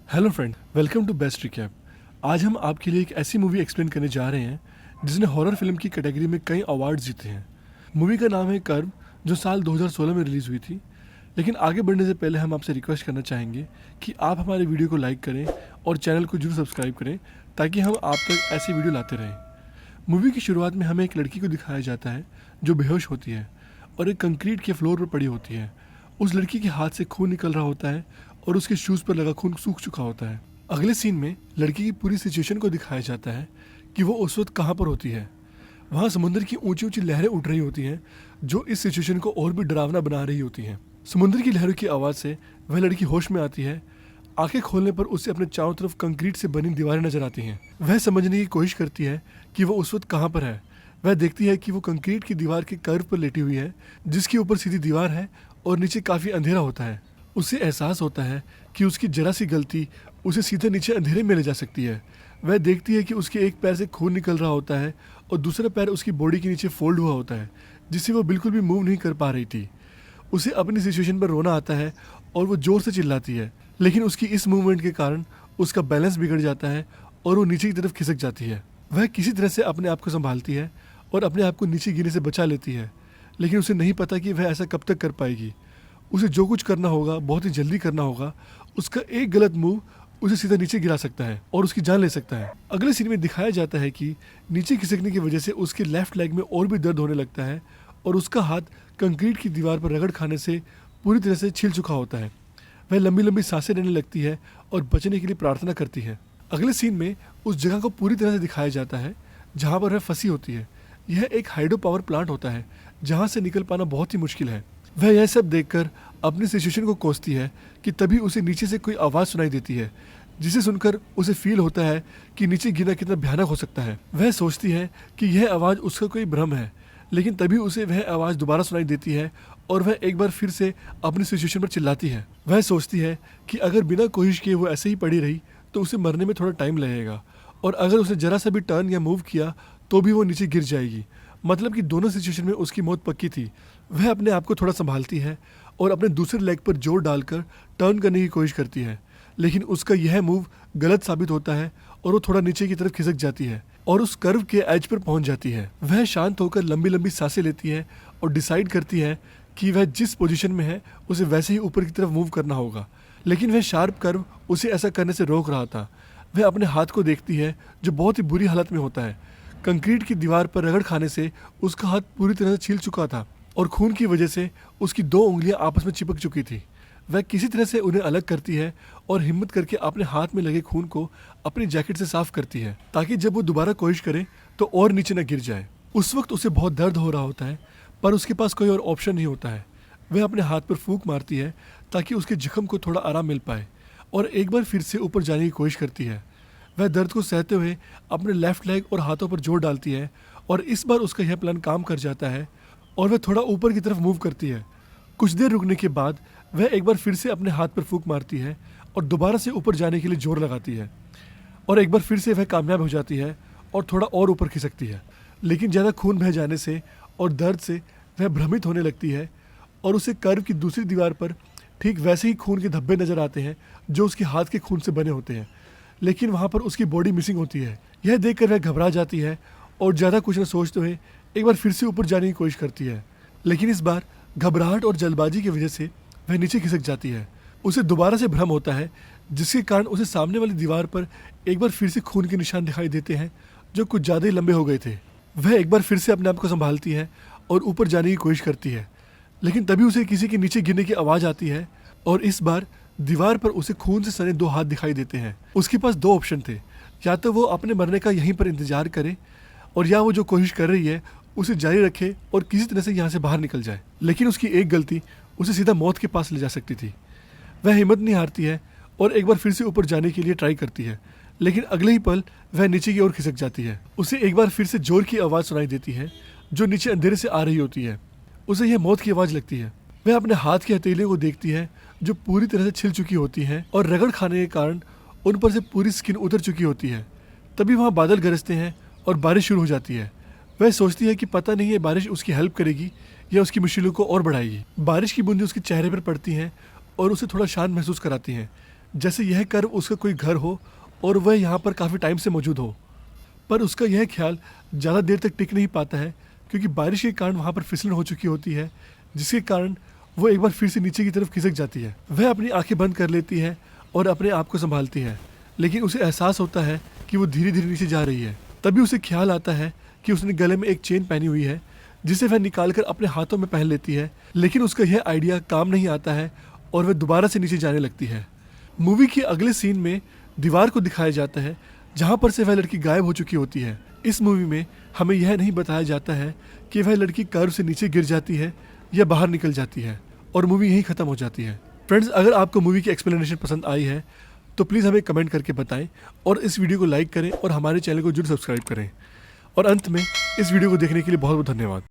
Hello friend, welcome to best recap. आज हम आपके लिए एक ऐसी मूवी एक्सप्लेन करने जा रहे हैं जिसने हॉरर फिल्म की कैटेगरी में कई अवार्ड्स जीते हैं। मूवी का नाम है कर्व, जो साल 2016 में रिलीज़ हुई थी। लेकिन आगे बढ़ने से पहले हम आपसे रिक्वेस्ट करना चाहेंगे कि आप हमारे वीडियो को लाइक करें और चैनल को जरूर सब्सक्राइब करें ताकि हम आप तक ऐसी वीडियो लाते रहें। मूवी की शुरुआत में हमें एक लड़की को दिखाया जाता है जो बेहोश होती है और एक कंक्रीट के फ्लोर पर पड़ी होती है। उस लड़की के हाथ से खून निकल रहा होता है और उसके शूज़ पर लगा खून सूख चुका होता है। अगले सीन में लड़की की पूरी सिचुएशन को दिखाया जाता है कि वो उस वक्त कहाँ पर होती है। वहाँ समुद्र की ऊंची ऊंची लहरें उठ रही होती हैं जो इस सिचुएशन को और भी डरावना बना रही होती हैं। समुद्र की लहरों की आवाज़ से वह लड़की होश में आती है। आंखें खोलने पर उसे अपने चारों तरफ कंक्रीट से बनी दीवारें नजर आती हैं। वह समझने की कोशिश करती है कि वो उस वक्त कहाँ पर है। वह देखती है कि वो कंक्रीट की दीवार के कर्व पर लेटी हुई है जिसके ऊपर सीधी दीवार है और नीचे काफ़ी अंधेरा होता है। उसे एहसास होता है कि उसकी जरा सी गलती उसे सीधे नीचे अंधेरे में ले जा सकती है। वह देखती है कि उसके एक पैर से खून निकल रहा होता है और दूसरा पैर उसकी बॉडी के नीचे फोल्ड हुआ होता है जिससे वो बिल्कुल भी मूव नहीं कर पा रही थी। उसे अपनी सिचुएशन पर रोना आता है और वो जोर से चिल्लाती है, लेकिन उसकी इस मूवमेंट के कारण उसका बैलेंस बिगड़ जाता है और वो नीचे की तरफ खिसक जाती है। वह किसी तरह से अपने आप को संभालती है और अपने आप को नीचे गिरने से बचा लेती है, लेकिन उसे नहीं पता कि वह ऐसा कब तक कर पाएगी। उसे जो कुछ करना होगा बहुत ही जल्दी करना होगा। उसका एक गलत मूव उसे सीधा नीचे गिरा सकता है और उसकी जान ले सकता है। अगले सीन में दिखाया जाता है कि नीचे खिसकने की वजह से उसके लेफ्ट लेग में और भी दर्द होने लगता है और उसका हाथ कंक्रीट की दीवार पर रगड़ खाने से पूरी तरह से छिल चुका होता है। वह लंबी लंबी सांसें लेने लगती है और बचने के लिए प्रार्थना करती है। अगले सीन में उस जगह को पूरी तरह से दिखाया जाता है जहाँ पर वह फंसी होती है। यह एक हाइड्रो पावर प्लांट होता है जहाँ से निकल पाना बहुत ही मुश्किल है। वह यह सब देखकर अपनी सिचुएशन को कोसती है कि तभी उसे नीचे से कोई आवाज़ सुनाई देती है जिसे सुनकर उसे फील होता है कि नीचे गिरना कितना भयानक हो सकता है। वह सोचती है कि यह आवाज़ उसका कोई भ्रम है, लेकिन तभी उसे वह आवाज़ दोबारा सुनाई देती है और वह एक बार फिर से अपनी सिचुएशन पर चिल्लाती है। वह सोचती है कि अगर बिना कोशिश किए वो ऐसे ही पड़ी रही तो उसे मरने में थोड़ा टाइम लगेगा और अगर उसने जरा सा भी टर्न या मूव किया तो भी वो नीचे गिर जाएगी। मतलब कि दोनों सिचुएशन में उसकी मौत पक्की थी। वह अपने आप को थोड़ा संभालती है और अपने दूसरे लेग पर जोर डालकर टर्न करने की कोशिश करती है, लेकिन उसका यह मूव गलत साबित होता है और वो थोड़ा नीचे की तरफ खिसक जाती है और उस कर्व के एज पर पहुंच जाती है। वह शांत होकर लंबी लंबी सांसें लेती है और डिसाइड करती है कि वह जिस पोजीशन में है उसे वैसे ही ऊपर की तरफ मूव करना होगा, लेकिन वह शार्प कर्व उसे ऐसा करने से रोक रहा था। वह अपने हाथ को देखती है जो बहुत ही बुरी हालत में होता है। कंक्रीट की दीवार पर रगड़ खाने से उसका हाथ पूरी तरह से छिल चुका था और खून की वजह से उसकी दो उंगलियां आपस में चिपक चुकी थी। वह किसी तरह से उन्हें अलग करती है और हिम्मत करके अपने हाथ में लगे खून को अपनी जैकेट से साफ करती है ताकि जब वो दोबारा कोशिश करे तो और नीचे न गिर जाए। उस वक्त उसे बहुत दर्द हो रहा होता है पर उसके पास कोई और ऑप्शन नहीं होता है। वह अपने हाथ पर फूंक मारती है ताकि उसके जख्म को थोड़ा आराम मिल पाए और एक बार फिर से ऊपर जाने की कोशिश करती है। वह दर्द को सहते हुए अपने लेफ्ट लेग और हाथों पर जोर डालती है और इस बार उसका यह प्लान काम कर जाता है और वह थोड़ा ऊपर की तरफ मूव करती है। कुछ देर रुकने के बाद वह एक बार फिर से अपने हाथ पर फूंक मारती है और दोबारा से ऊपर जाने के लिए जोर लगाती है और एक बार फिर से वह कामयाब हो जाती है और थोड़ा और ऊपर खिसकती है, लेकिन ज़्यादा खून बह जाने से और दर्द से वह भ्रमित होने लगती है और उसे कर्व की दूसरी दीवार पर ठीक वैसे ही खून के धब्बे नजर आते हैं जो उसके हाथ के खून से बने होते हैं, लेकिन वहाँ पर उसकी बॉडी मिसिंग होती है। यह देखकर वह घबरा जाती है और ज़्यादा कुछ न सोचते हुए एक बार फिर से ऊपर जाने की कोशिश करती है, लेकिन इस बार घबराहट और जल्दबाजी की वजह से वह नीचे खिसक जाती है। उसे दोबारा से भ्रम होता है जिसके कारण उसे सामने वाली दीवार पर एक बार फिर से खून के निशान दिखाई देते हैं जो कुछ ज़्यादा ही लंबे हो गए थे। वह एक बार फिर से अपने आप को संभालती है और ऊपर जाने की कोशिश करती है, लेकिन तभी उसे किसी के नीचे गिरने की आवाज़ आती है और इस बार दीवार पर उसे खून से सने दो हाथ दिखाई देते हैं। उसके पास दो ऑप्शन थे, या तो वो अपने मरने का यहीं पर इंतजार करे और या वो जो कोशिश कर रही है उसे जारी रखे और किसी तरह से यहाँ से बाहर निकल जाए, लेकिन उसकी एक गलती उसे सीधा मौत के पास ले जा सकती थी। वह हिम्मत नहीं हारती है और एक बार फिर से ऊपर जाने के लिए ट्राई करती है, लेकिन अगले ही पल वह नीचे की ओर खिसक जाती है। उसे एक बार फिर से जोर की आवाज़ सुनाई देती है जो नीचे अंधेरे से आ रही होती है। उसे यह मौत की आवाज़ लगती है। वह अपने हाथ की हथेलियों को देखती है जो पूरी तरह से छिल चुकी होती हैं और रगड़ खाने के कारण उन पर से पूरी स्किन उतर चुकी होती है। तभी वहाँ बादल गरजते हैं और बारिश शुरू हो जाती है। वह सोचती है कि पता नहीं ये बारिश उसकी हेल्प करेगी या उसकी मुश्किलों को और बढ़ाएगी। बारिश की बूंदें उसके चेहरे पर पड़ती हैं और उसे थोड़ा शांत महसूस कराती हैं। जैसे यह कर्व उसका कोई घर हो और वह यहाँ पर काफ़ी टाइम से मौजूद हो। पर उसका यह ख्याल ज़्यादा देर तक टिक नहीं पाता है, क्योंकि बारिश के कारण वहाँ पर फिसलन हो चुकी होती है, जिसके कारण वो एक बार फिर से नीचे की तरफ खिसक जाती है। वह अपनी आंखें बंद कर लेती है और अपने आप को संभालती है, लेकिन उसे एहसास होता है कि वो धीरे धीरे नीचे जा रही है। तभी उसे ख्याल आता है कि उसने गले में एक चेन पहनी हुई है, जिसे वह निकालकर अपने हाथों में पहन लेती है, लेकिन उसका यह आइडिया काम नहीं आता है और वह दोबारा से नीचे जाने लगती है। मूवी के अगले सीन में दीवार को दिखाया जाता है, जहाँ पर से वह लड़की गायब हो चुकी होती है। इस मूवी में हमें यह नहीं बताया जाता है कि वह लड़की कर्व से नीचे गिर जाती है या बाहर निकल जाती है और मूवी यहीं ख़त्म हो जाती है। फ्रेंड्स, अगर आपको मूवी की एक्सप्लेनेशन पसंद आई है तो प्लीज़ हमें कमेंट करके बताएं और इस वीडियो को लाइक करें और हमारे चैनल को जरूर सब्सक्राइब करें। और अंत में इस वीडियो को देखने के लिए बहुत बहुत धन्यवाद।